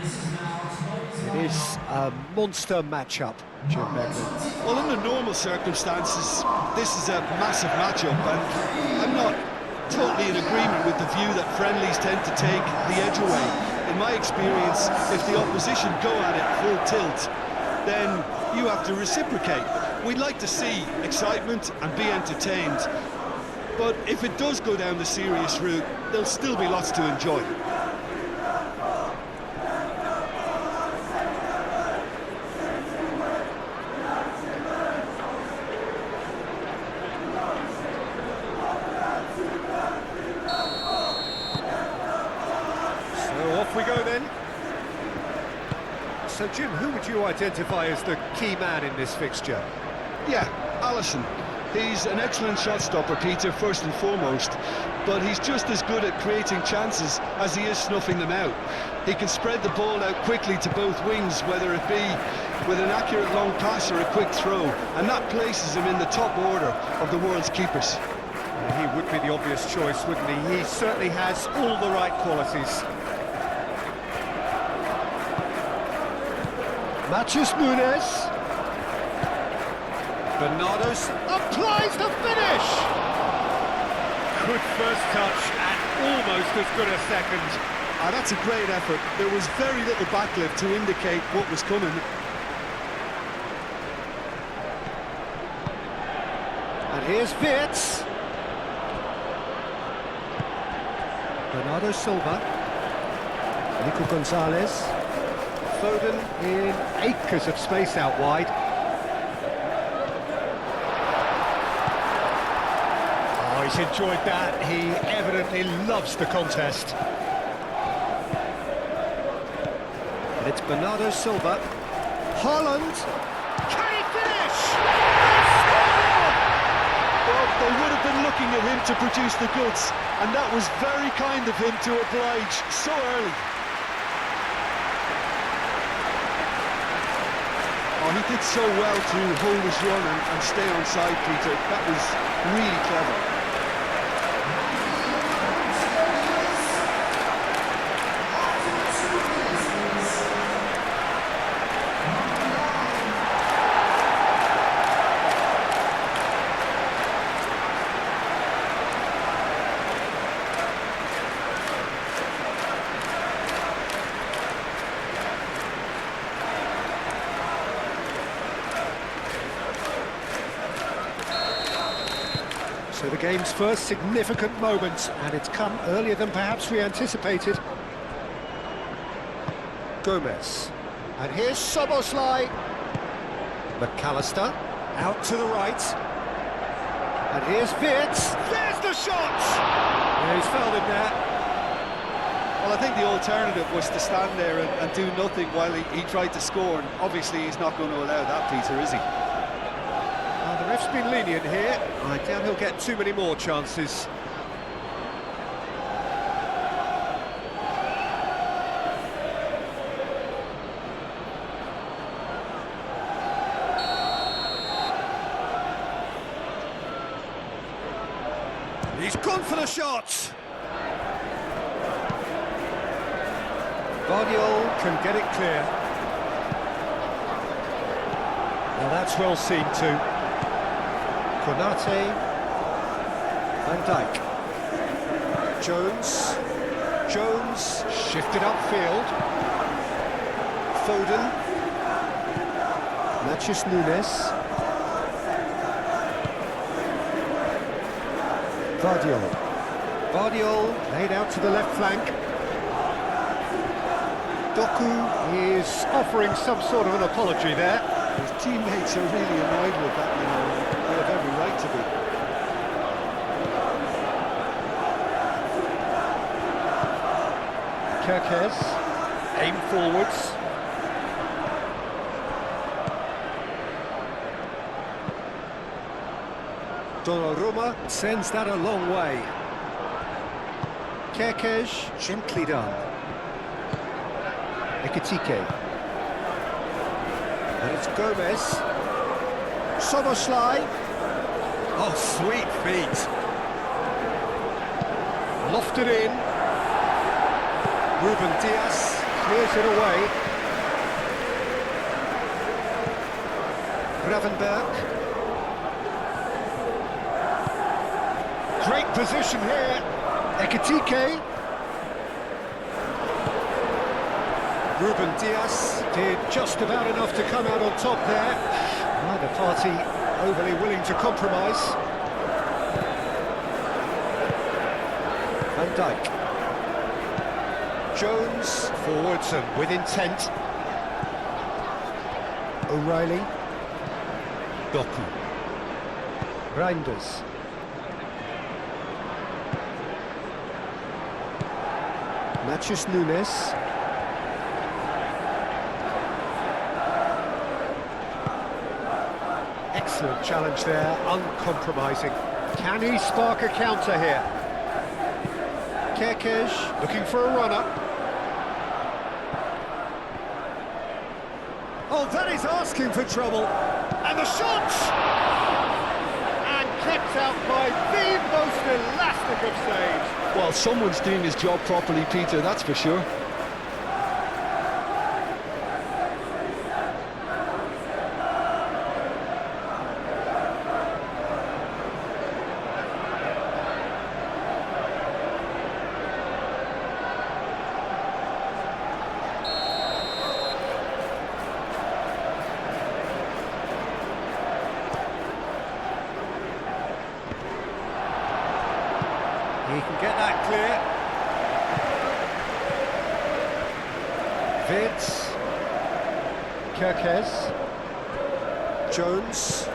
It is a monster matchup, Jim Beglin. Well, under normal circumstances, this is a massive matchup, and I'm not totally in agreement with the view that friendlies tend to take the edge away. In my experience, if the opposition go at it full tilt, then you have to reciprocate. We'd like to see excitement and be entertained, but if it does go down the serious route, there'll still be lots to enjoy. So off we go then. So Jim, who would you identify as the key man in this fixture? Yeah, Alisson. He's an excellent shot stopper, Peter, first and foremost, but he's just as good at creating chances as he is snuffing them out. He can spread the ball out quickly to both wings, whether it be with an accurate long pass or a quick throw, and that places him in the top order of the world's keepers. He would be the obvious choice, wouldn't he? He certainly has all the right qualities. Matheus Nunes. Bernardo's applies the finish! Good first touch and almost as good a second. That's a great effort. There was very little backlift to indicate what was coming. And here's Wirtz. Bernardo Silva. Nico Gonzalez. Foden in acres of space out wide. Oh, he's enjoyed that. He evidently loves the contest. And it's Bernardo Silva. Haaland. Can he finish? Well, they would have been looking at him to produce the goods, and that was very kind of him to oblige so early. Oh, he did so well to hold his run and stay on side, Peter. That was really clever. So the game's first significant moment, and it's come earlier than perhaps we anticipated. Gomez. And here's Szoboszlai. McAllister. Out to the right. And here's Wirtz. There's the shot! Yeah, he's fouled him there. Well, I think the alternative was to stand there and do nothing while he tried to score, and obviously he's not going to allow that, Peter, is he? The ref's been lenient here. I doubt he'll get too many more chances. He's gone for the shot. Guardiola can get it clear. Now that's well seen too. Konate, Van Dijk, Jones, shifted upfield, Foden, Matheus Nunes, Guardiola laid out to the left flank, Doku is offering some sort of an apology there. His teammates are really annoyed with that, you know. They have every right to be. KYRGYZ, aim forwards. Donnarumma sends that a long way. KYRGYZ, gently done. Ekitike. And it's Gomez. Szoboszlai. Oh, sweet feet. Lofted in. Ruben Dias. clears it away. Gravenberg. Great position here. Ekitike. Ruben Diaz did just about enough to come out on top there. Neither party overly willing to compromise. Van Dijk. Jones forwards and with intent. O'Reilly. Doku. Reinders. Matthews Nunes. Excellent challenge there, uncompromising. Can he spark a counter here? KYRGYZ looking for a runner. Oh, that is asking for trouble. And the shot! And kept out by the most elastic of saves. Well, someone's doing his job properly, Peter, that's for sure. He can get that clear. Vids. KYRGYZ. Jones.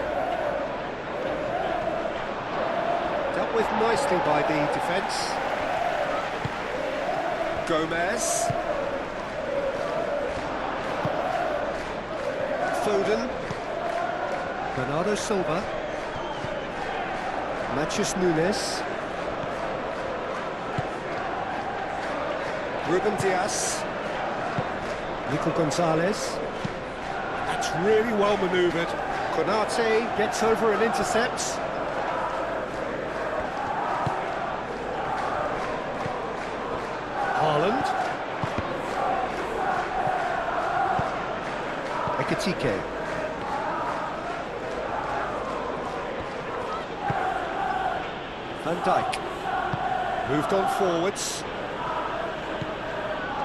Dealt with nicely by the defence. Gomez. Foden. Bernardo Silva. Matthews Nunes. Ruben Diaz. Nico Gonzalez. That's really well manoeuvred. Konate gets over and intercepts. Haaland. Ekitike. Van Dijk. Moved on forwards.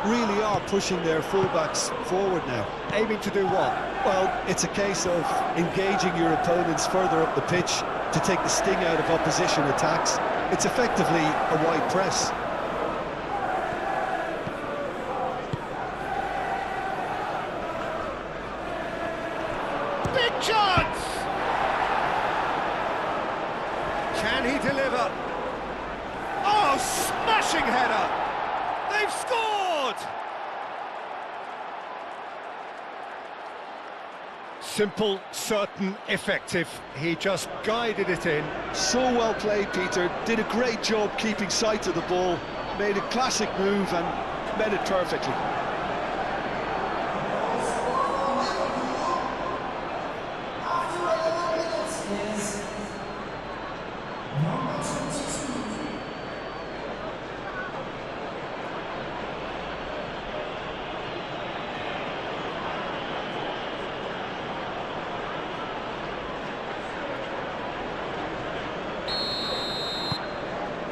Really are pushing their fullbacks forward now. Aiming to do what? Well, it's a case of engaging your opponents further up the pitch to take the sting out of opposition attacks. It's effectively a wide press. Big chance! Can he deliver? Oh, smashing header! They've scored! Simple, certain, effective. He just guided it in. So well played, Peter. Did a great job keeping sight of the ball. Made a classic move and met it perfectly.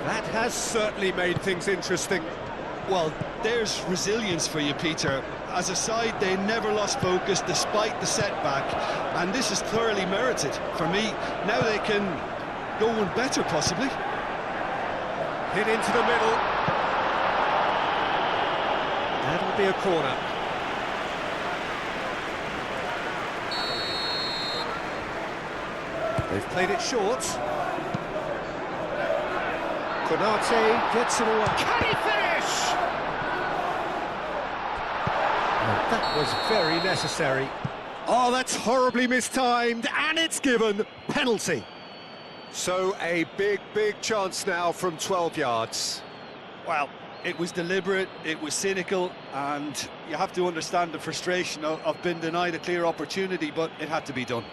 That has certainly made things interesting. Well, there's resilience for you, Peter. As a side, they never lost focus despite the setback, and this is thoroughly merited. For me, now they can go one better, possibly. Hit into the middle. That'll be a corner. They've played it short. Konate gets it away. Can he finish? Oh, that was very necessary. Oh, that's horribly mistimed, and it's given. Penalty. So a big, big chance now from 12 yards. Well, it was deliberate, it was cynical, and you have to understand the frustration of being denied a clear opportunity, but it had to be done.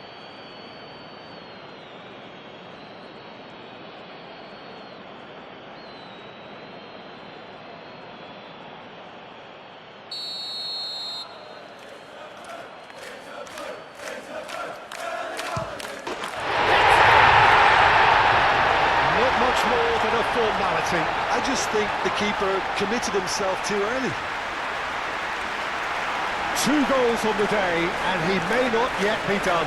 normality. I just think the keeper committed himself too early. 2 goals on the day, and he may not yet be done.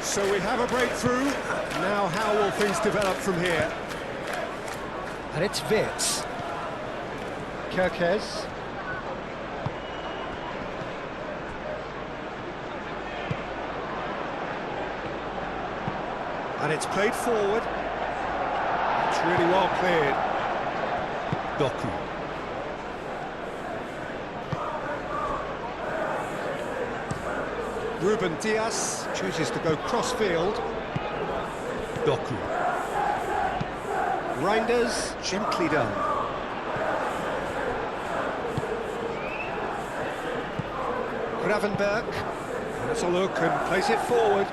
So we have a breakthrough. Now how will things develop from here? And it's Wits. KYRGYZ. And it's played forward. It's really well cleared. Doku. Ruben Diaz chooses to go cross-field. Doku. Reinders, gently done. Gravenberg has a look and plays it forward.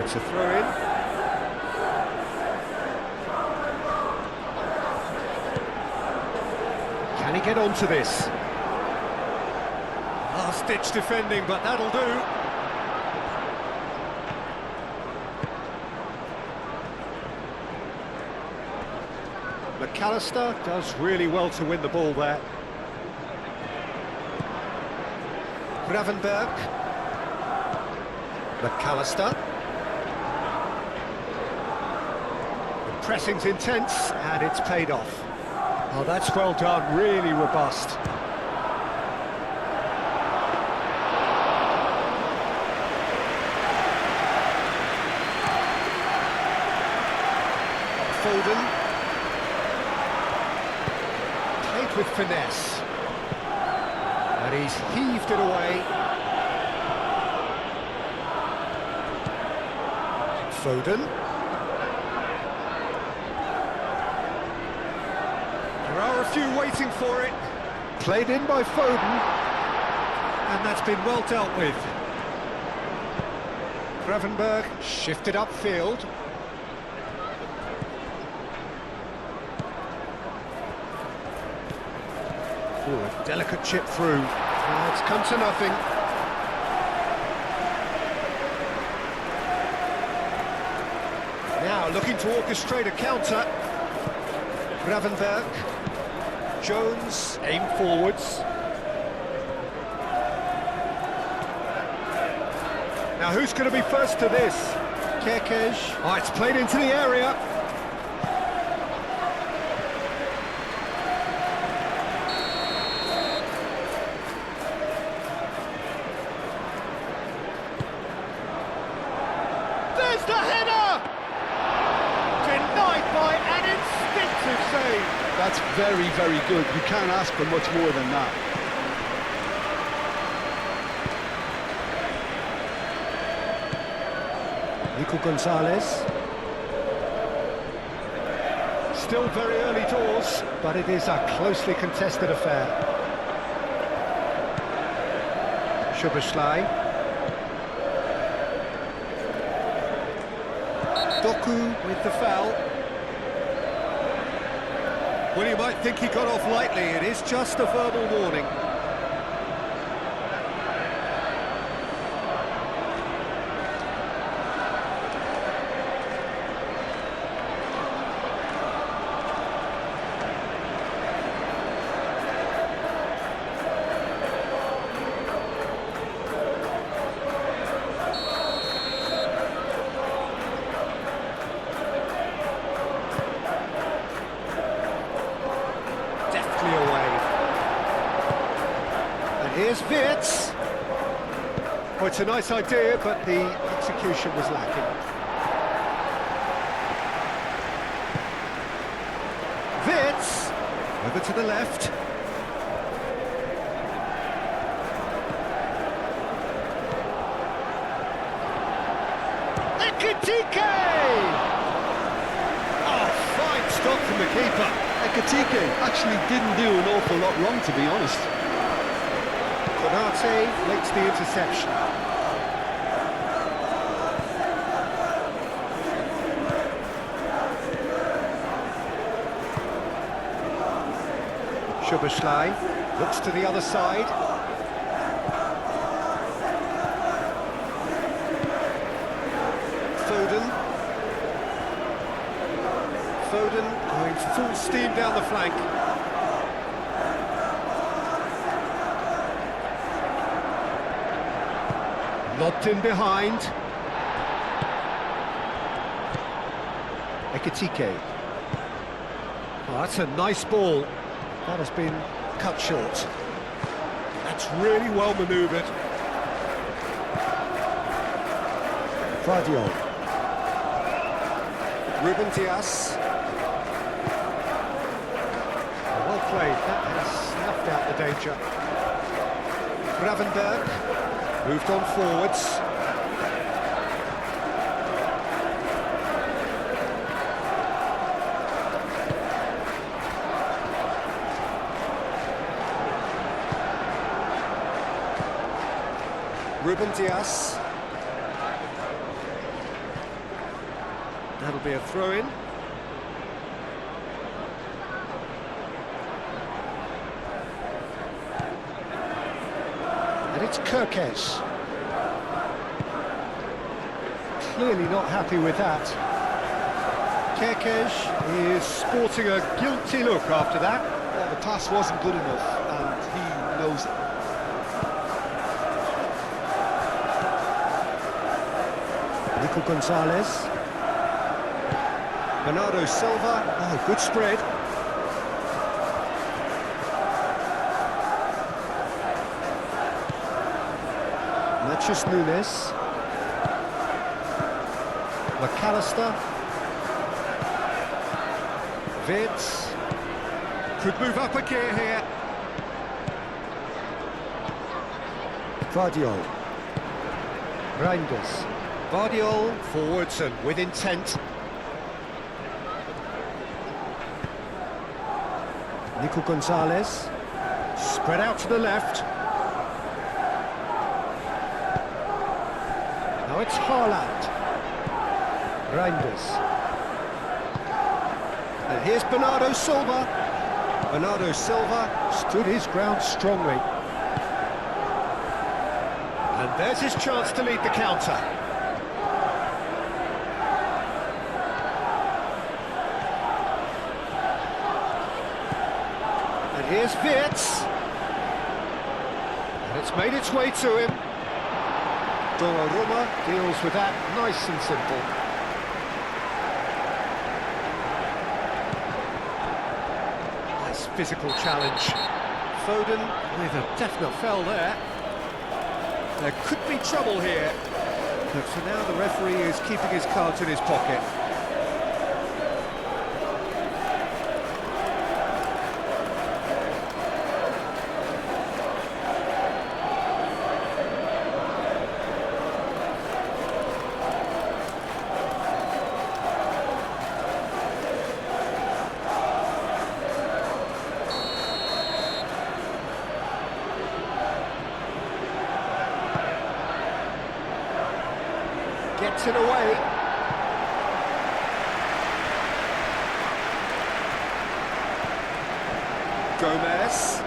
It's a throw-in. Can he get onto this? Last-ditch defending, but that'll do. McAllister does really well to win the ball there. Gravenberg. McAllister. The pressing's intense, and it's paid off. Oh, that's well done, really robust. Foden. Played with finesse. And he's heaved it away. Foden. There are a few waiting for it. Played in by Foden. And that's been well dealt with. Gravenberg shifted upfield. Ooh, a delicate chip through. It's come to nothing. Now looking to orchestrate a counter. Gravenberg. Jones, aim forwards. Now who's going to be first to this? KYRGYZ. Oh, it's played into the area. There's the header! Denied by an instinctive save. That's very, very good. You can't ask for much more than that. Nico Gonzalez. Still very early doors, but it is a closely contested affair. Szoboszlai. Doku with the foul. Well, you might think he got off lightly. It is just a verbal warning. Here's Wits. Oh, it's a nice idea, but the execution was lacking. Wits, over to the left. Ekitike! Oh, fine stop from the keeper. Ekitike actually didn't do an awful lot wrong, to be honest. Konate makes the interception. Szoboszlai looks to the other side. Foden going full steam down the flank. Lobbed in behind. Ekitike. Oh, that's a nice ball. That has been cut short. That's really well manoeuvred. Vardiol. Ruben Dias. Well played, that has snuffed out the danger. Gravenberg moved on forwards. Ruben Dias. That'll be a throw-in. And it's KYRGYZ. Clearly not happy with that. KYRGYZ is sporting a guilty look after that. Well, the pass wasn't good enough, and he knows it. Nico Gonzalez. Bernardo Silva. Oh, good spread. Matheus Nunes. McAllister. Wirtz. Could move up a gear here. Vardiol. Reinders. Vardiol forwards and with intent. Nico Gonzalez. Spread out to the left. Now it's Haaland. Reinders. And here's Bernardo Silva. Bernardo Silva stood his ground strongly. And there's his chance to lead the counter. And here's Wirtz. And it's made its way to him. Donnarumma deals with that nice and simple. Nice physical challenge. Foden with a definite foul there. There could be trouble here. But for now the referee is keeping his cards in his pocket. Gets it away. Gomez.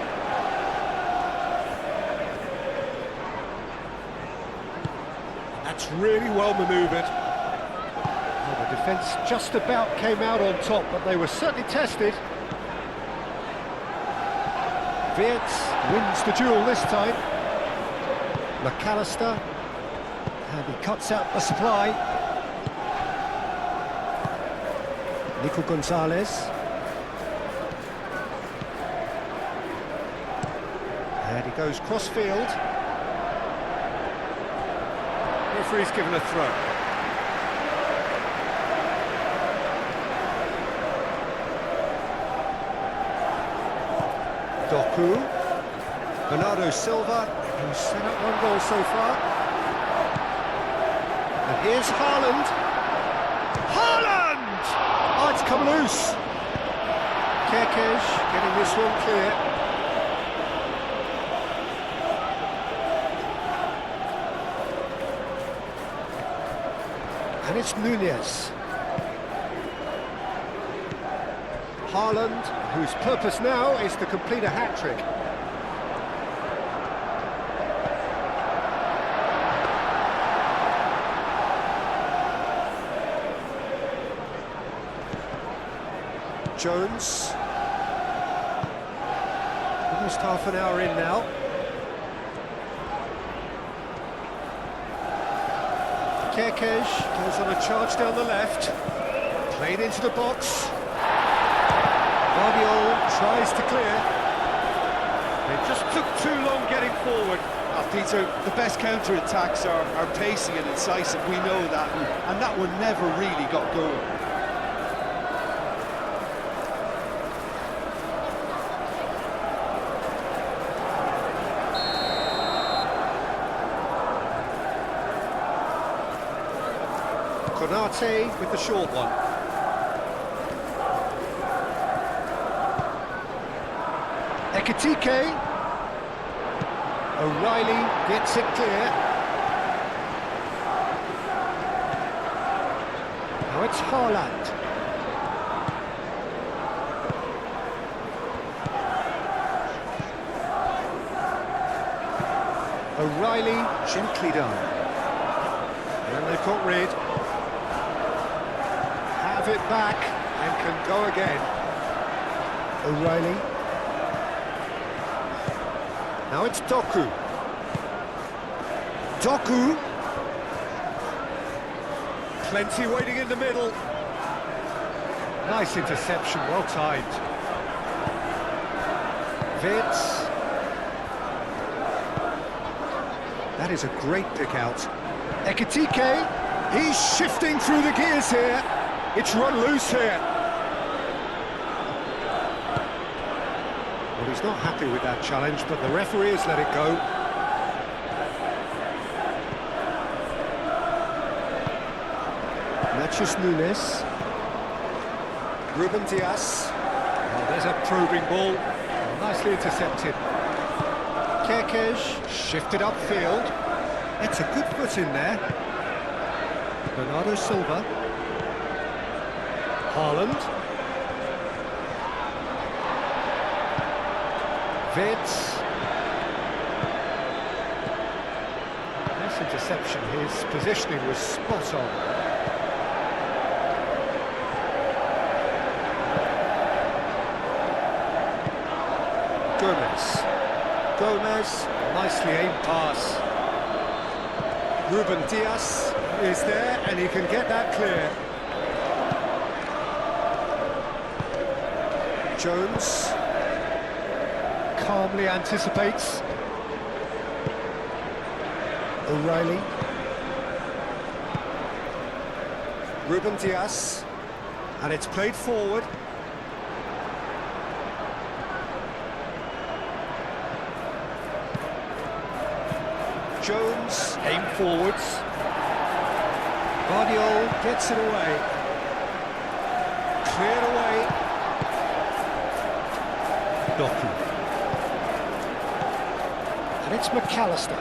That's really well manoeuvred. Well, the defence just about came out on top, but they were certainly tested. Wirtz wins the duel this time. McAllister. And he cuts out the supply. Nico Gonzalez. And he goes cross-field. Referee's given a throw. Doku. Bernardo Silva, who's set up one goal so far. And here's Haaland. Oh, it's come loose. KYRGYZ getting this one clear. And it's Nunez. Haaland, whose purpose now is to complete a hat-trick. Jones. Almost half an hour in now. KYRGYZ goes on a charge down the left. Played into the box. Tries to clear. They just took too long getting forward. Peter, the best counter-attacks are pacey and incisive, we know that, and that one never really got going. Konate with the short one. Ekitike. O'Reilly gets it clear. Now it's Haaland. O'Reilly gently done. And they've got rid. Have it back and can go again. O'Reilly. Now it's Doku. Doku. Plenty waiting in the middle. Nice interception, well timed. Vitz. That is a great pick out. Ekitike. He's shifting through the gears here. It's run loose here. Well, he's not happy with that challenge, but the referee has let it go. Matches Nunez. Ruben Dias. Oh, there's a probing ball. Oh, nicely intercepted. KYRGYZ shifted upfield. It's a good foot in there. Bernardo Silva. Haaland. Vitz. Nice interception. His positioning was spot on. Gomez, nicely aimed pass. Ruben Dias is there and he can get that clear. Jones calmly anticipates. O'Reilly. Ruben Dias, and it's played forward. Jones, aim forwards. Guardiola gets it away. Cleared away. Doku. And it's McAllister.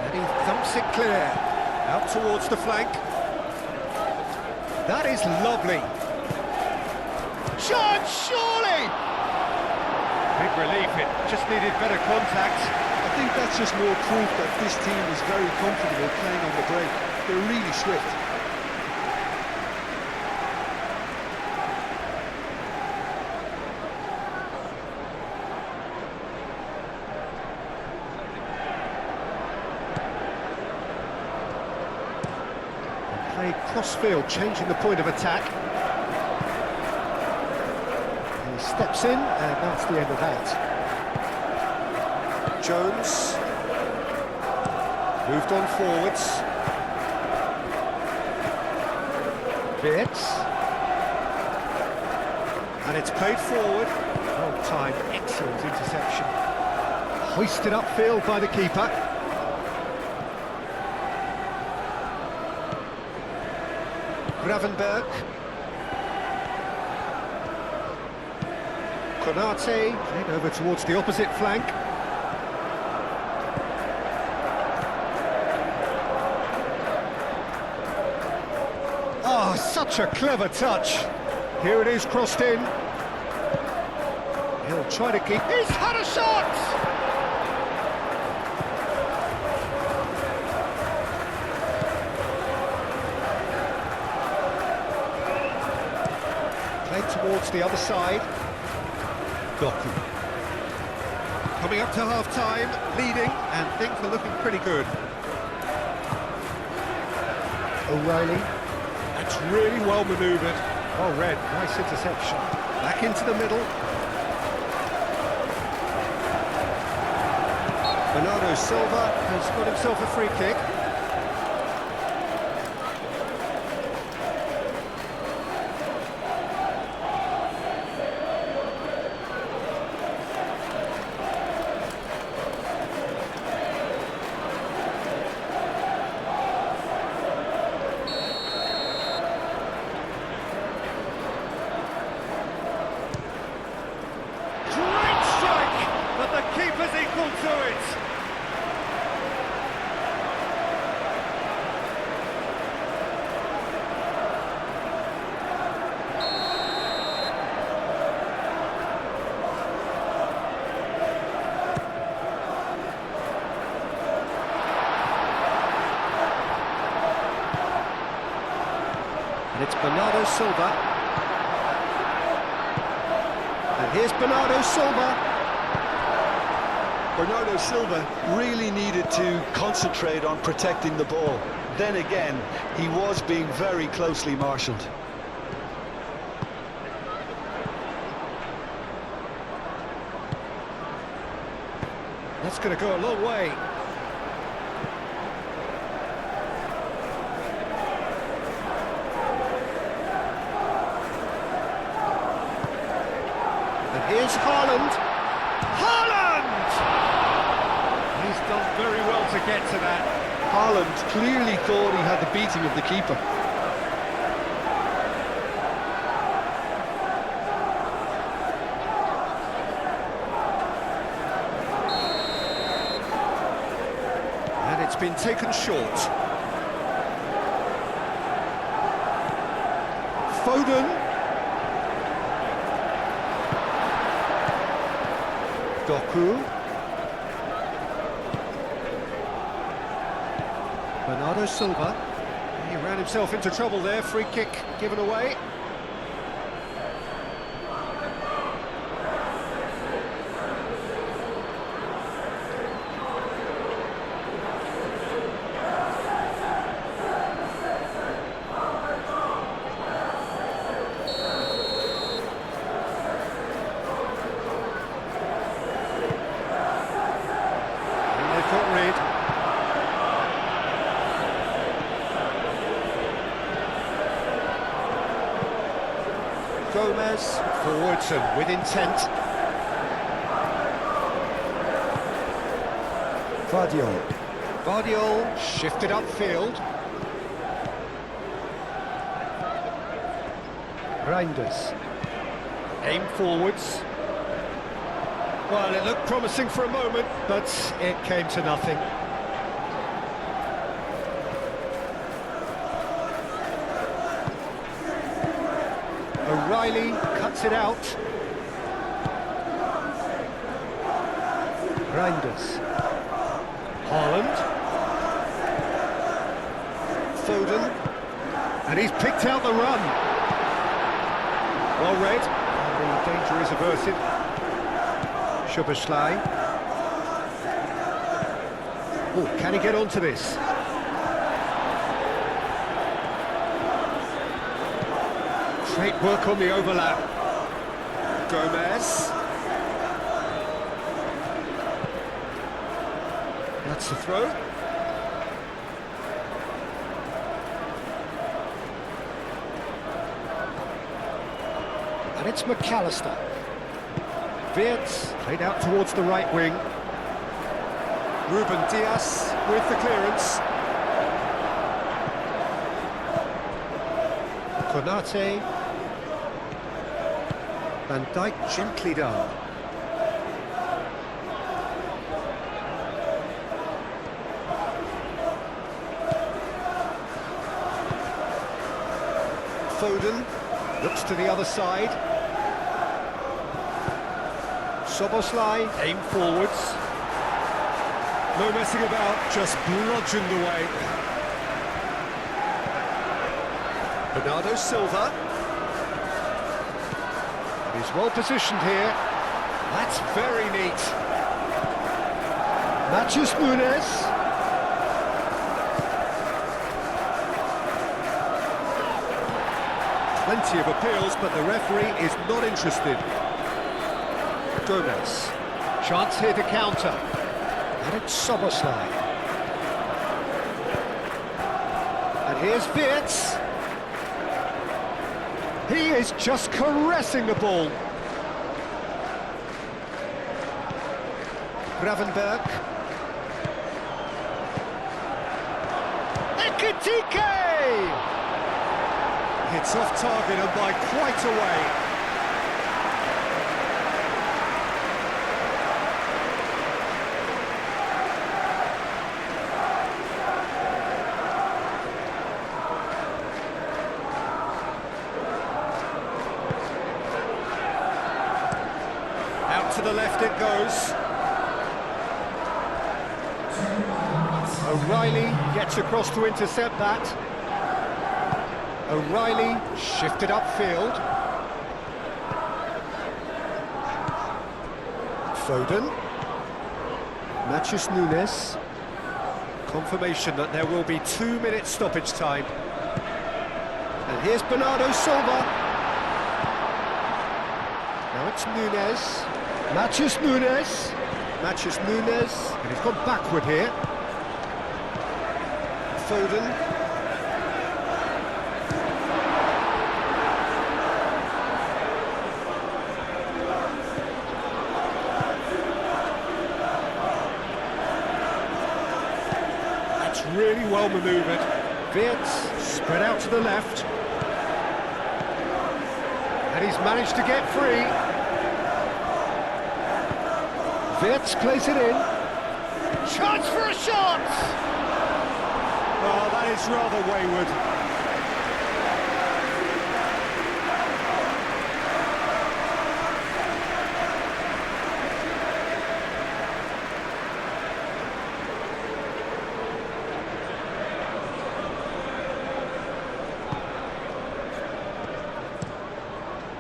And he thumps it clear. Out towards the flank. That is lovely. Shot, surely! Big relief, it just needed better contact. I think that's just more proof that this team is very comfortable playing on the break. They're really swift. Play cross-field, changing the point of attack. He steps in, and that's the end of that. Jones moved on forwards. Vitz. And it's played forward. Well timed, excellent interception. Hoisted upfield by the keeper. Gravenberg. Konate, played over towards the opposite flank. Oh, such a clever touch. Here it is, crossed in. He'll try to keep... He's had a shot! Played towards the other side. Doku. Coming up to half-time, leading, and things are looking pretty good. O'Reilly. That's really well manoeuvred. Oh, Red, nice interception. Back into the middle. Bernardo Silva has got himself a free kick. Great strike, but the keeper's equal to it. And it's Bernardo Silva. And here's Bernardo Silva. Bernardo Silva really needed to concentrate on protecting the ball. Then again, he was being very closely marshalled. That's going to go a long way. And here's Haaland. Haaland! He's done very well to get to that. Haaland clearly thought he had the beating of the keeper. And it's been taken short. Foden. Doku. Bernardo Silva. He ran himself into trouble there. Free kick given away. Got rid. Gomez forwards and with intent. Vardiol shifted upfield. Reinders. Aim forwards. Well, it looked promising for a moment, but it came to nothing. O'Reilly cuts it out. Reinders. Haaland. Foden. And he's picked out the run. Well read. And the danger is averted. Szoboszlai. Oh, can he get onto this? Great work on the overlap. Gomez. That's the throw. And it's McAllister. Wirtz played out towards the right wing. Ruben Dias with the clearance. Konate. Van Dijk gently done. Foden looks to the other side. Soboslai, aim forwards. No messing about, just bludgeoned away. Bernardo Silva. He's well positioned here. That's very neat. Matheus Nunes. Plenty of appeals, but the referee is not interested. Gomez. Chance here to counter. And it's Soboslai. And here's Wirtz. He is just caressing the ball. Gravenberg. Ekitike! It's off target and by quite a way. Out to the left it goes. O'Reilly gets across to intercept that. O'Reilly shifted upfield. Foden. Matheus Nunes. Confirmation that there will be 2 minutes stoppage time. And here's Bernardo Silva. Now it's Nunes. Matheus Nunes. Matheus Nunes. And he's gone backward here. Foden. Really well manoeuvred. Wirtz spread out to the left. And he's managed to get free. Wirtz plays it in. Chance for a shot! Oh, that is rather wayward.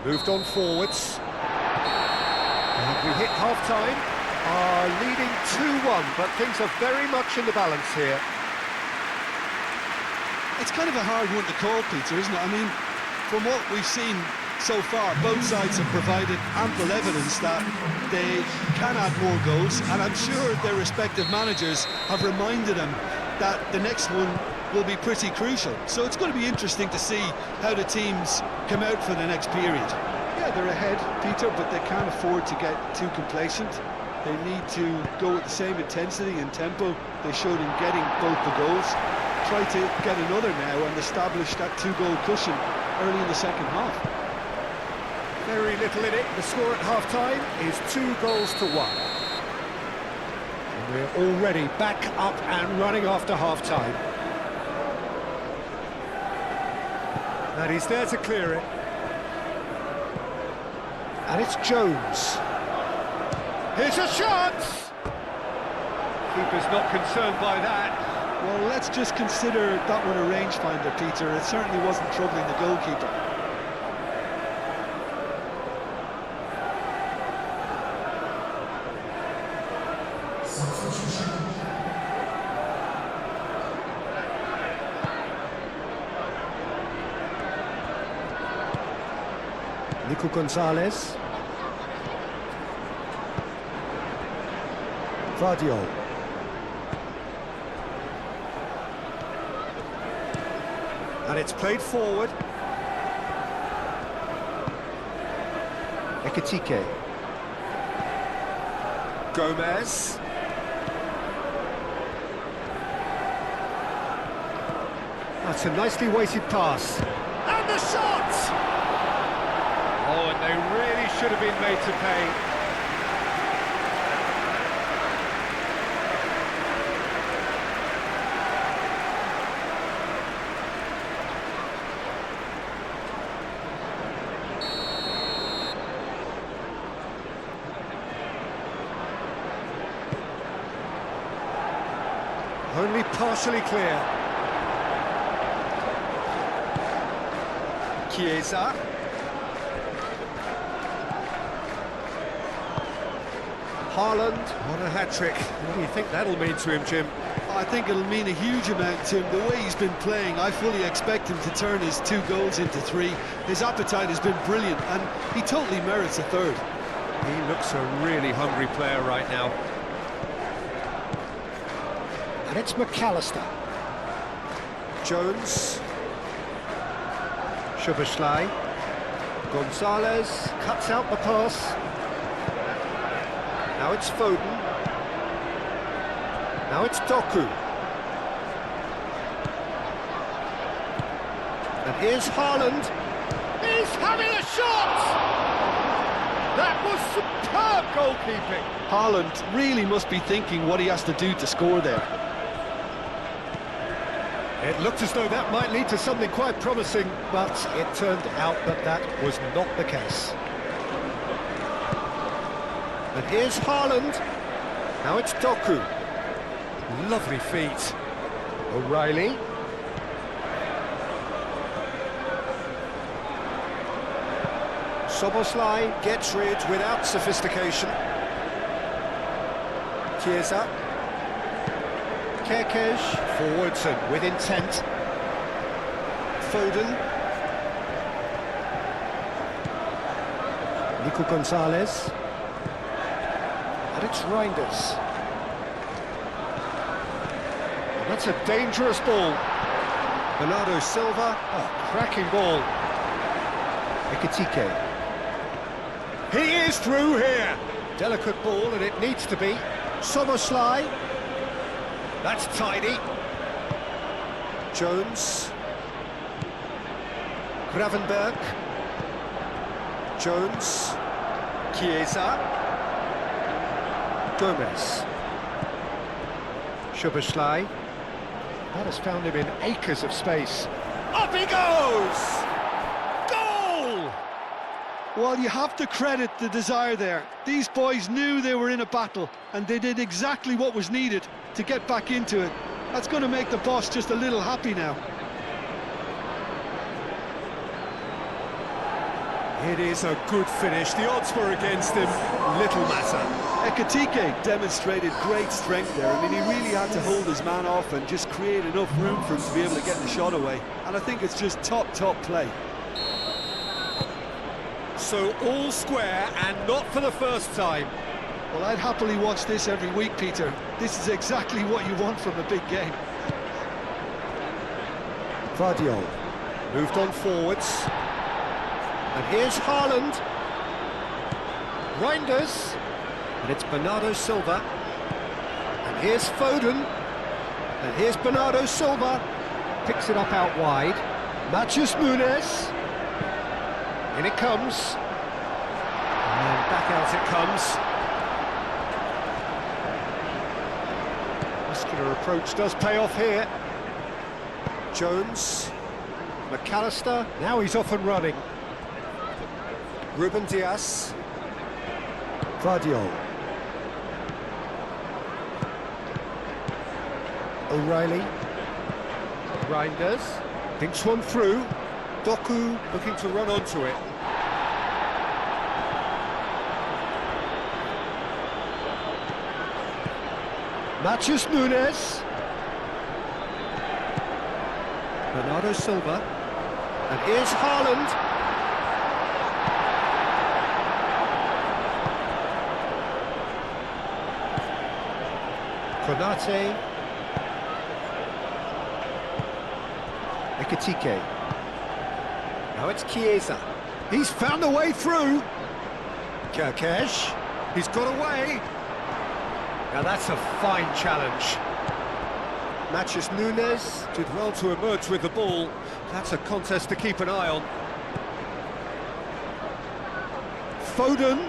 Moved on forwards. And we hit half-time, are leading 2-1, but things are very much in the balance here. It's kind of a hard one to call, Peter, isn't it? I mean, from what we've seen so far, both sides have provided ample evidence that they can add more goals, and I'm sure their respective managers have reminded them that the next one will be pretty crucial. So it's going to be interesting to see how the teams come out for the next period. Yeah, they're ahead, Peter, but they can't afford to get too complacent. They need to go with the same intensity and tempo they showed in getting both the goals. Try to get another now and establish that 2-goal cushion early in the second half. Very little in it. The score at half-time is 2-1. And we're already back up and running after half-time. And he's there to clear it. And it's Jones. Here's a chance! Keeper's not concerned by that. Well, let's just consider that one a rangefinder, Peter. It certainly wasn't troubling the goalkeeper. Nico Gonzalez. Vardio. And it's played forward. Ekitike. Gomez. That's a nicely weighted pass. And the shot! Oh, and And they really should have been made to pay. Only partially clear. KYRGYZ. Haaland, what a hat-trick. What do you think that'll mean to him, Jim? I think it'll mean a huge amount to him. The way he's been playing, I fully expect him to turn his 2 goals into 3. His appetite has been brilliant, and he totally merits a 3rd. He looks a really hungry player right now. And it's McAllister. Jones. Szoboszlai. Gonzalez cuts out the pass. Now it's Foden. Now it's Doku. And here's Haaland. He's having a shot! That was superb goalkeeping. Haaland really must be thinking what he has to do to score there. It looked as though that might lead to something quite promising, but it turned out that that was not the case. And here's Haaland. Now it's Doku. Lovely feet. O'Reilly. Szoboszlai gets rid without sophistication. KYRGYZ. KYRGYZ forwards and with intent. Foden. Nico Gonzalez. And it's Reinders. And that's a dangerous ball. Bernardo Silva. Oh, cracking ball. Ekitike. He is through here. Delicate ball, and it needs to be. Szoboszlai. That's tidy. Jones. Gravenberg. Jones. KYRGYZ. Gomez. Szoboszlai. That has found him in acres of space. Up he goes! Goal! Well, you have to credit the desire there. These boys knew they were in a battle, and they did exactly what was needed to get back into it. That's going to make the boss just a little happy now. It is a good finish. The odds were against him. Little matter. Ekitike demonstrated great strength there. I mean, he really had to hold his man off and just create enough room for him to be able to get the shot away. And I think it's just top play. So all square, and not for the first time. Well, I'd happily watch this every week, Peter. This is exactly what you want from a big game. Vardiol moved on forwards. And here's Haaland. Reinders. And it's Bernardo Silva. And here's Foden. And here's Bernardo Silva. Picks it up out wide. Matheus Nunes. In it comes. And back out it comes. Muscular approach does pay off here. Jones. McAllister. Now he's off and running. Ruben Dias. Vardiol. O'Reilly. Reinders. Thinks one through. Doku looking to run onto it. Matheus Nunes. Bernardo Silva. And here's Haaland. Konate. Ekitike. Now it's KYRGYZ. He's found a way through. KYRGYZ. He's got away. Now that's a fine challenge. Matheus Nunes did well to emerge with the ball. That's a contest to keep an eye on. Foden.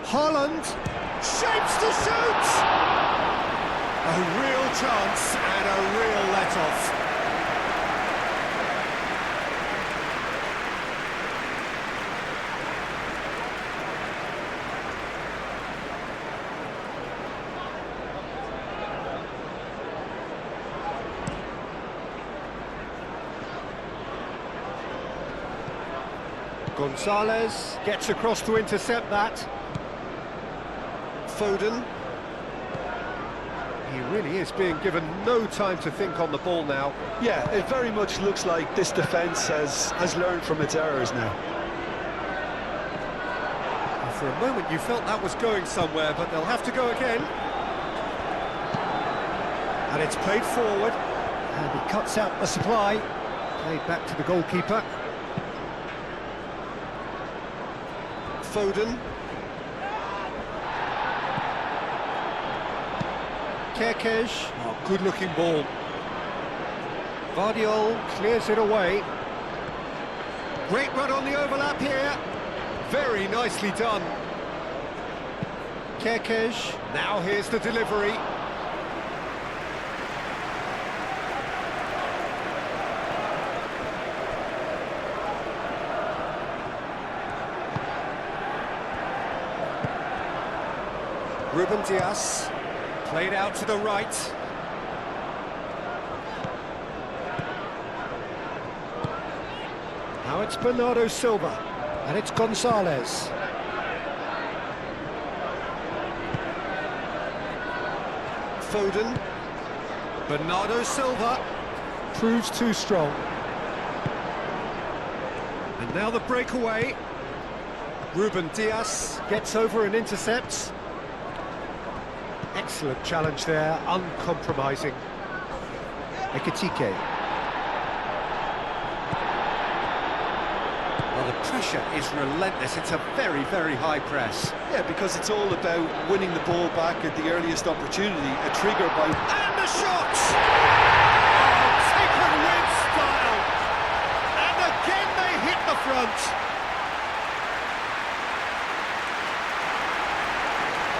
Haaland. Shapes to shoot! A real chance and a real let-off. Gonzalez gets across to intercept that. Foden. He really is being given no time to think on the ball now. Yeah, it very much looks like this defence has learned from its errors now. And for a moment you felt that was going somewhere, but they'll have to go again. And it's played forward, and he cuts out the supply. Played back to the goalkeeper. Foden. KYRGYZ, oh, good-looking ball. Vardiol clears it away. Great run on the overlap here. Very nicely done. KYRGYZ, now here's the delivery. Ruben Dias, played out to the right. Now it's Bernardo Silva, and it's Gonzalez. Foden. Bernardo Silva. Proves too strong. And now the breakaway. Ruben Dias gets over and intercepts. Excellent challenge there, uncompromising. Ekitike. Well, the pressure is relentless. It's a very, very high press. Yeah, because it's all about winning the ball back at the earliest opportunity, a trigger by... And the shot! Oh, taken with style! And again they hit the front.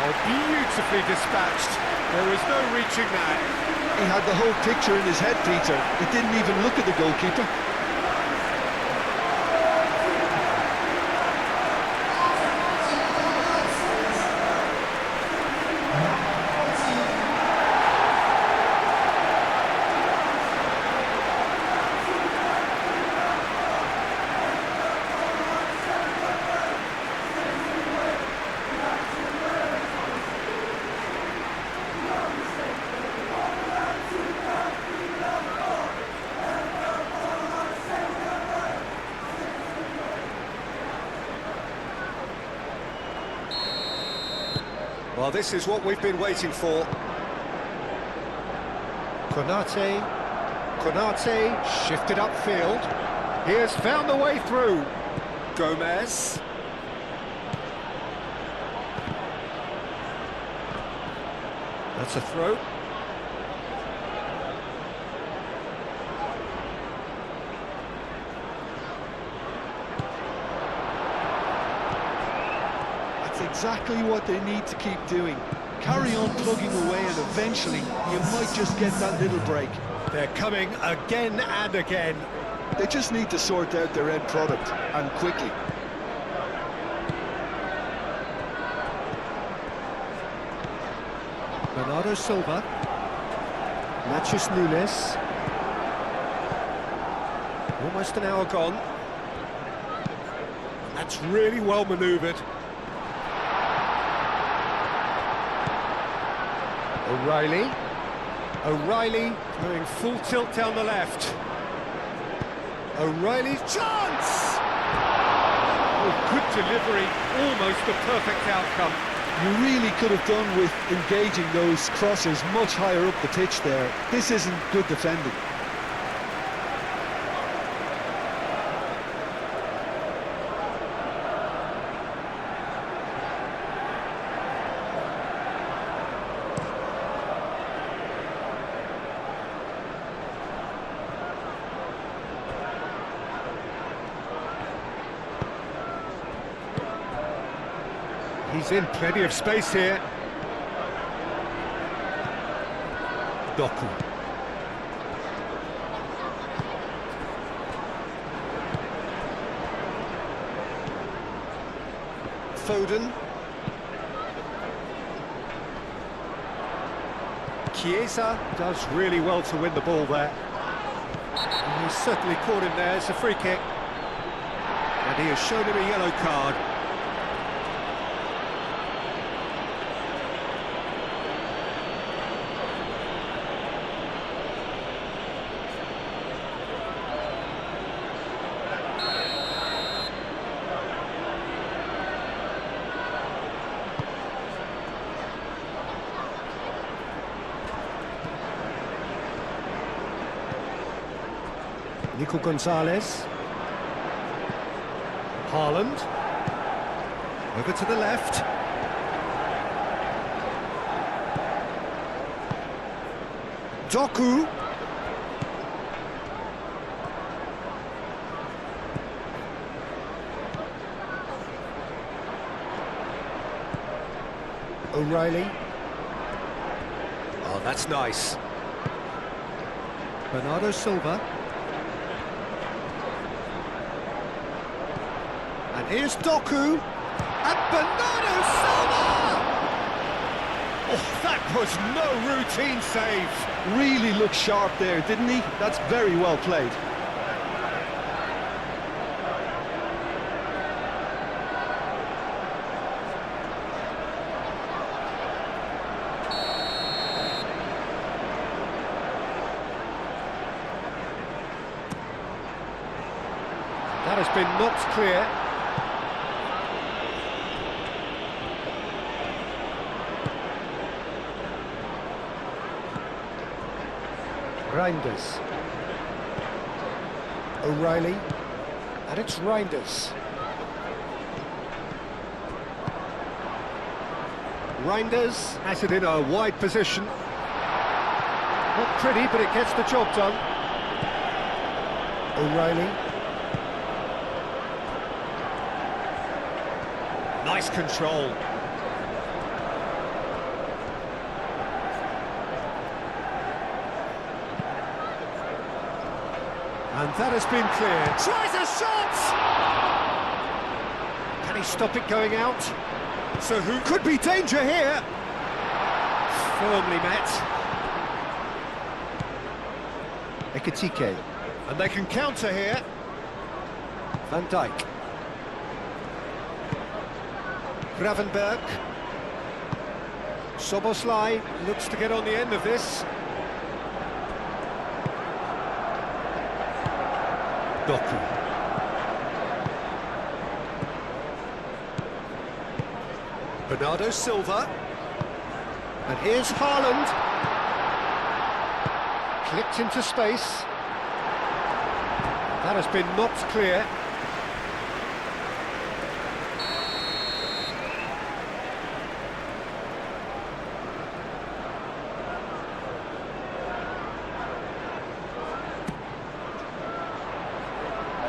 Oh, beautifully dispatched. There was no reaching that. He had the whole picture in his head, Peter. He didn't even look at the goalkeeper. Well, this is what we've been waiting for. Konate shifted upfield. He has found the way through. Gomez. That's a throw. Exactly what they need to keep doing. Carry on plugging away and eventually you might just get that little break. They're coming again and again. They just need to sort out their end product, and quickly. Bernardo Silva. Matthews Nunes. Almost an hour gone. That's really well manoeuvred. O'Reilly going full tilt down the left. O'Reilly's chance! Oh, good delivery, almost the perfect outcome. You really could have done with engaging those crosses much higher up the pitch there. This isn't good defending. He's in plenty of space here. Doku. Foden. KYRGYZ does really well to win the ball there. And he's certainly caught him there. It's a free kick. And he has shown him a yellow card. Nico Gonzalez. Haaland. Over to the left. Doku. O'Reilly. Oh, that's nice. Bernardo Silva. And here's Doku, and Bernardo Silva! Oh, that was no routine save. Really looked sharp there, didn't he? That's very well played. That has been knocked clear. Reinders. O'Reilly. And it's Reinders. Reinders has it in a wide position. Not pretty, but it gets the job done. O'Reilly. Nice control. And that has been cleared. Tries a shot! Can he stop it going out? So who could be danger here? Firmly met. Ekitike. And they can counter here. Van Dijk. Gravenberg. Soboslai looks to get on the end of this. Doku. Bernardo Silva. And here's Haaland. Clipped into space. That has been knocked clear.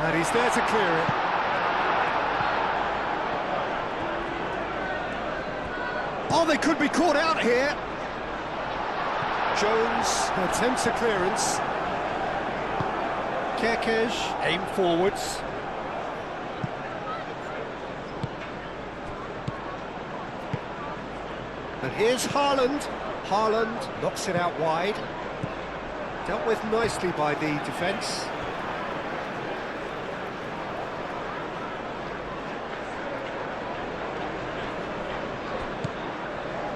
And he's there to clear it. Oh, they could be caught out here. Jones attempts a clearance. KYRGYZ aim forwards. And here's Haaland. Haaland knocks it out wide. Dealt with nicely by the defence.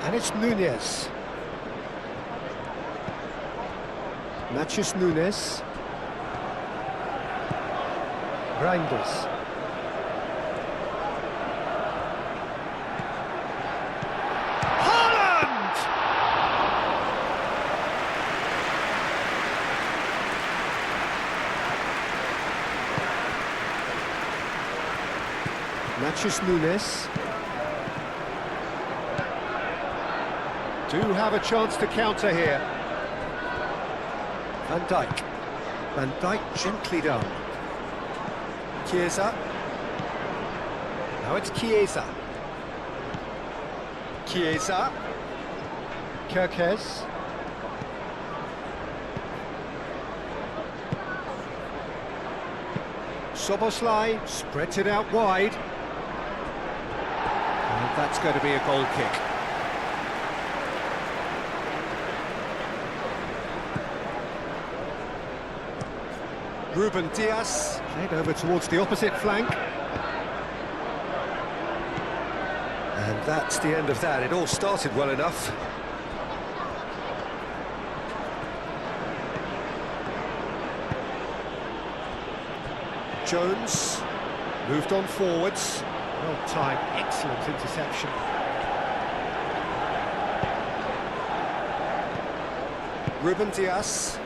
And it's Nunez. Matches Nunez. Reinders. Haaland! Matches Nunez. Do have a chance to counter here. Van Dijk. Van Dijk gently down. KYRGYZ. Now it's KYRGYZ. KYRGYZ. KYRGYZ. Soboslai spreads it out wide. And that's going to be a goal kick. Ruben Diaz played over towards the opposite flank. And that's the end of that. It all started well enough. Jones moved on forwards. Well timed, excellent interception. Ruben Diaz.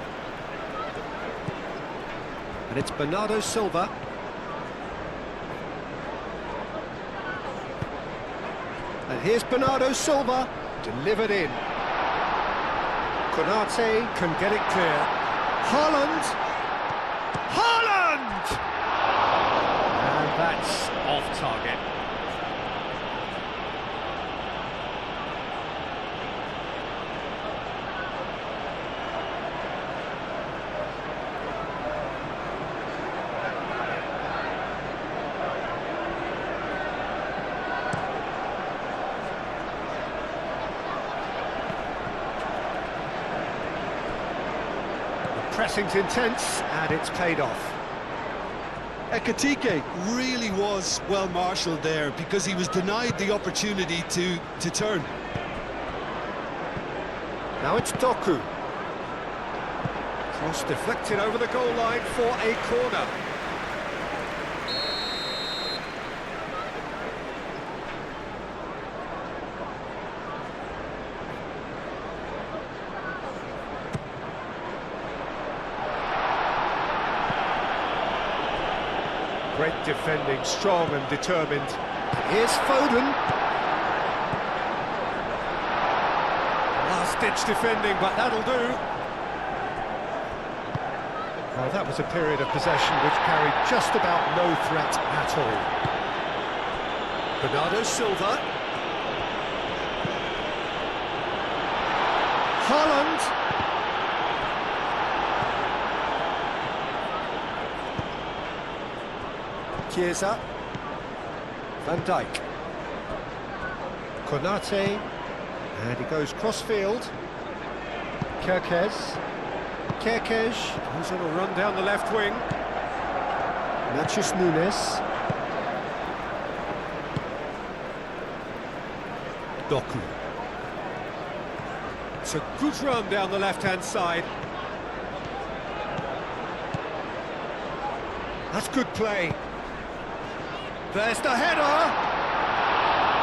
And it's Bernardo Silva. And here's Bernardo Silva, delivered in. Konate can get it clear. Haaland! Haaland! And that's off target. Pressing's intense, and it's paid off. Ekitike really was well marshalled there because he was denied the opportunity to turn. Now it's Doku. Cross deflected over the goal line for a corner. Great defending, strong and determined. Here's Foden. Last-ditch defending, but that'll do. Well, that was a period of possession which carried just about no threat at all. Bernardo Silva. Haaland. KYRGYZ. Van Dijk. Konate. And he goes cross-field. KYRGYZ. KYRGYZ goes on a run down the left wing. Matheus Nunes. Doku. It's a good run down the left-hand side. That's good play. There's the header!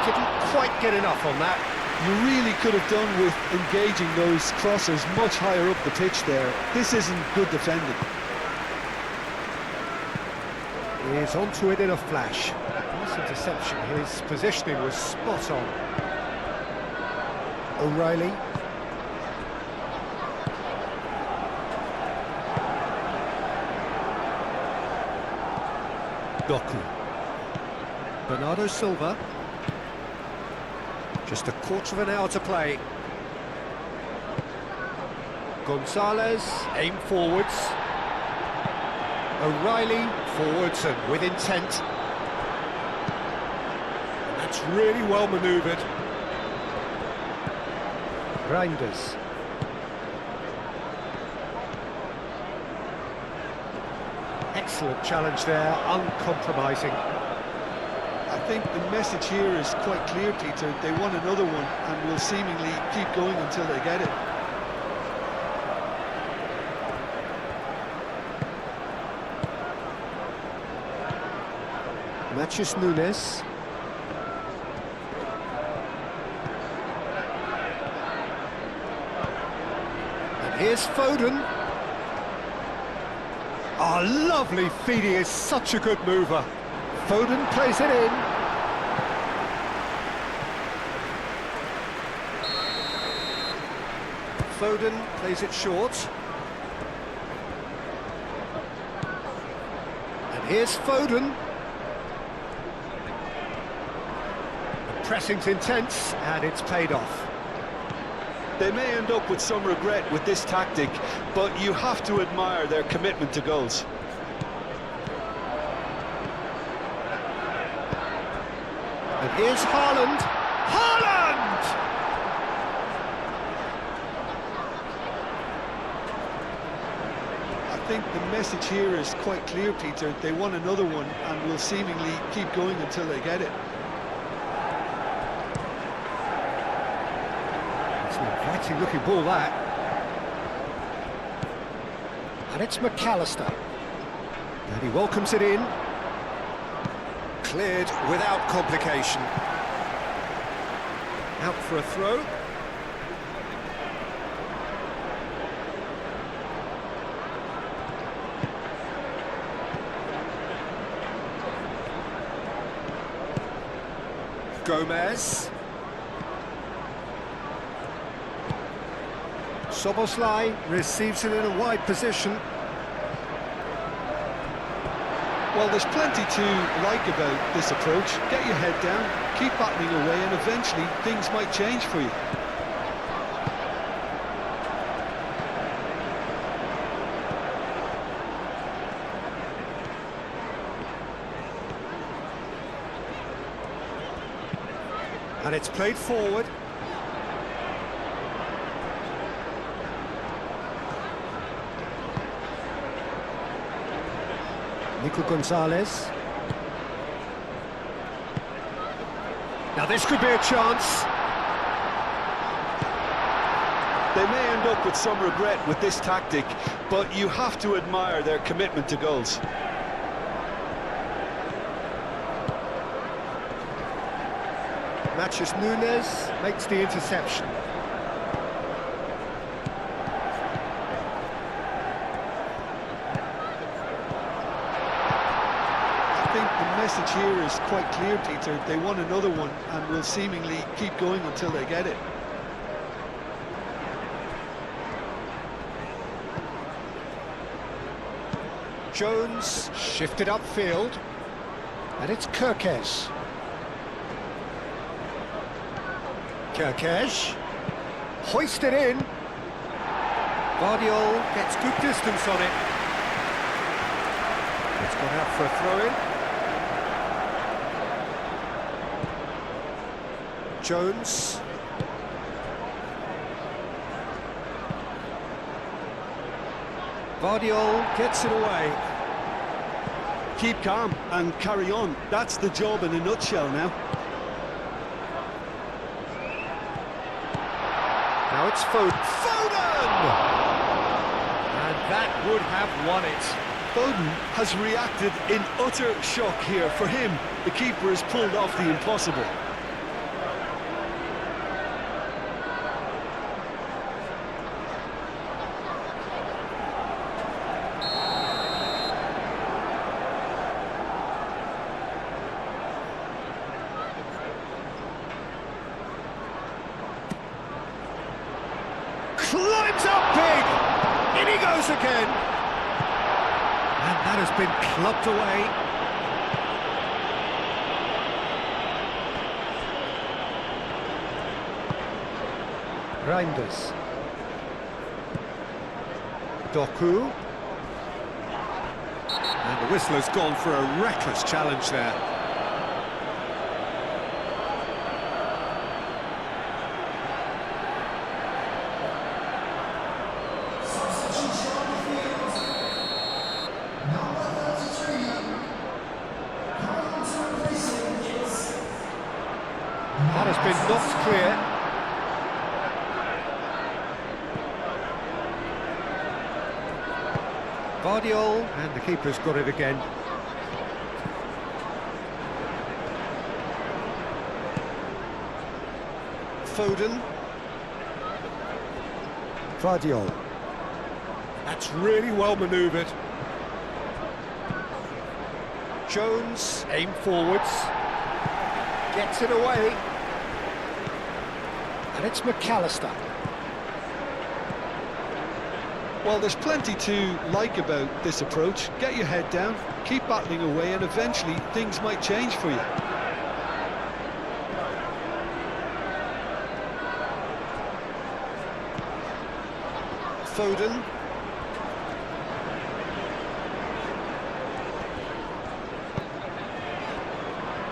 Didn't quite get enough on that. You really could have done with engaging those crossers much higher up the pitch there. This isn't good defending. He's onto it in a flash. Nice interception. His positioning was spot on. O'Reilly. Doku. Bernardo Silva. Just a quarter of an hour to play. Gonzalez, aim forwards. O'Reilly, forwards and with intent. And that's really well manoeuvred. Reinders. Excellent challenge there, uncompromising. I think the message here is quite clear, Peter. They want another one and will seemingly keep going until they get it. Matheus Nunes. And here's Foden. Oh, lovely feed, he is such a good mover. Foden plays it in. Foden plays it short. And here's Foden. A pressing's intense, and it's paid off. They may end up with some regret with this tactic, but you have to admire their commitment to goals. And here's Haaland. Haaland! I think the message here is quite clear, Peter. They want another one and will seemingly keep going until they get it. It's an inviting looking ball, that. And it's McAllister. And he welcomes it in. Cleared without complication. Out for a throw. Gomez. Szoboszlai receives it in a wide position. Well, there's plenty to like about this approach. Get your head down, keep battling away, and eventually things might change for you. And it's played forward. Nico Gonzalez. Now this could be a chance. They may end up with some regret with this tactic, but you have to admire their commitment to goals. Matches Nunes makes the interception. I think the message here is quite clear, Peter. They want another one and will seemingly keep going until they get it. Jones shifted upfield. And it's KYRGYZ. KYRGYZ, hoisted in. Guardiola gets good distance on it. It's gone out for a throw-in. Jones. Guardiola gets it away. Keep calm and carry on. That's the job in a nutshell now. Now it's Foden. And that would have won it. Foden has reacted in utter shock here. For him, the keeper has pulled off the impossible. Climbs up big! In he goes again! And that has been clubbed away. Reinders. Doku. And the whistle has gone for a reckless challenge there. That has been knocked clear. Guardiola, and the keeper's got it again. Foden. Guardiola. That's really well manoeuvred. Jones, aim forwards. Gets it away. And it's McAllister. Well, there's plenty to like about this approach. Get your head down, keep battling away, and eventually things might change for you. Foden.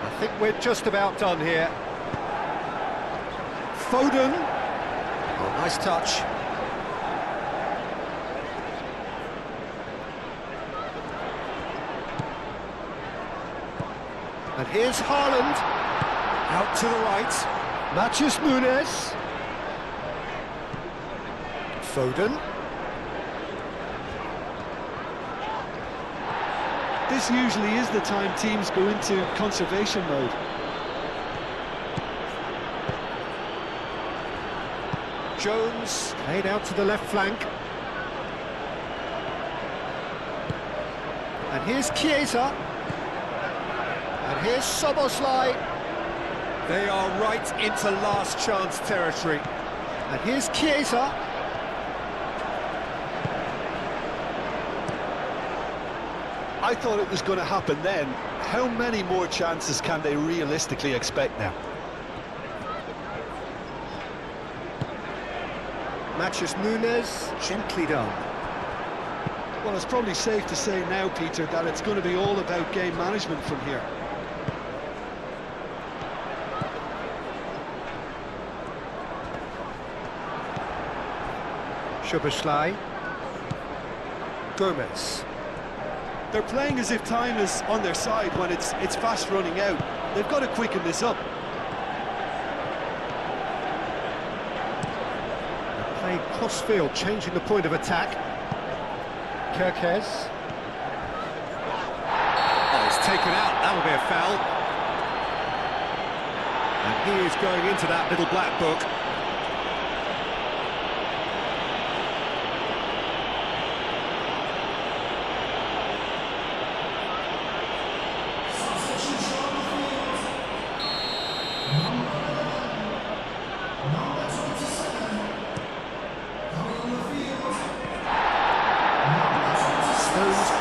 I think we're just about done here. Foden. Oh, nice touch. And here's Haaland. Out to the right. Matches Nunes. Foden. This usually is the time teams go into conservation mode. Jones, played out to the left flank. And here's Chiesa. And here's Szoboszlai. They are right into last chance territory. And here's Chiesa. I thought it was going to happen then. How many more chances can they realistically expect now? Matches Nunes, gently done. Well, it's probably safe to say now, Peter, that it's going to be all about game management from here. Szoboszlai. Gomez. They're playing as if time is on their side when it's fast running out. They've got to quicken this up. They're playing cross-field, changing the point of attack. KYRGYZ. Oh, it's taken out. That will be a foul. And he is going into that little black book.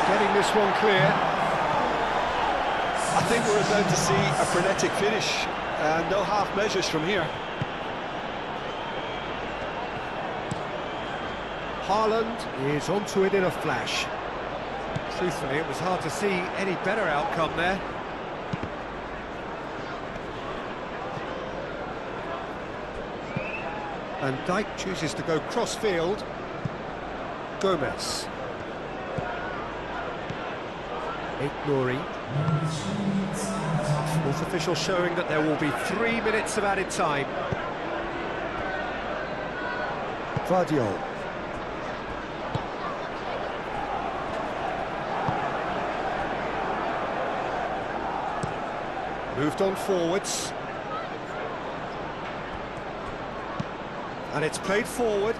Getting this one clear. I think we're about to see a frenetic finish, and no half measures from here. Haaland is onto it in a flash. Truthfully, it was hard to see any better outcome there. Van Dijk chooses to go cross-field. Gomez. Nouri. Fourth official showing that there will be 3 minutes of added time. Vardiol. Moved on forwards. And it's played forward.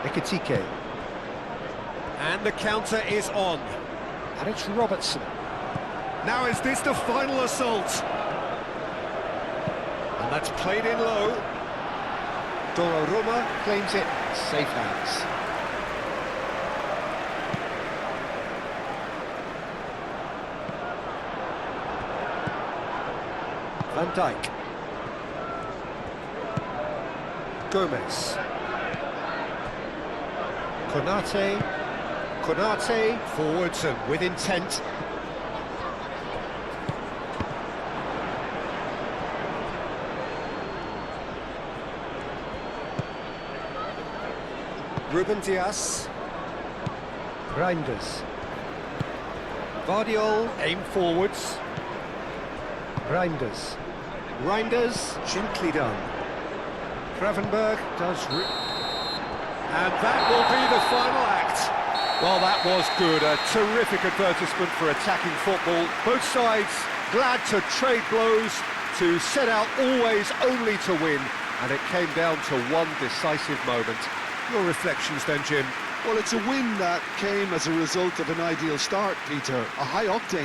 Ekitike. And the counter is on. And it's Robertson. Now is this the final assault? And that's played in low. Donnarumma claims it. Safe hands. Van Dijk. Gomez. Konate, forwards and with intent. Ruben Dias. Reinders. Vardiol, aim forwards. Reinders. Gently done. Gravenberg does... And that will be the final act. Well, that was good. A terrific advertisement for attacking football. Both sides glad to trade blows, to set out always only to win. And it came down to one decisive moment. Your reflections then, Jim? Well, it's a win that came as a result of an ideal start, Peter. A high-octane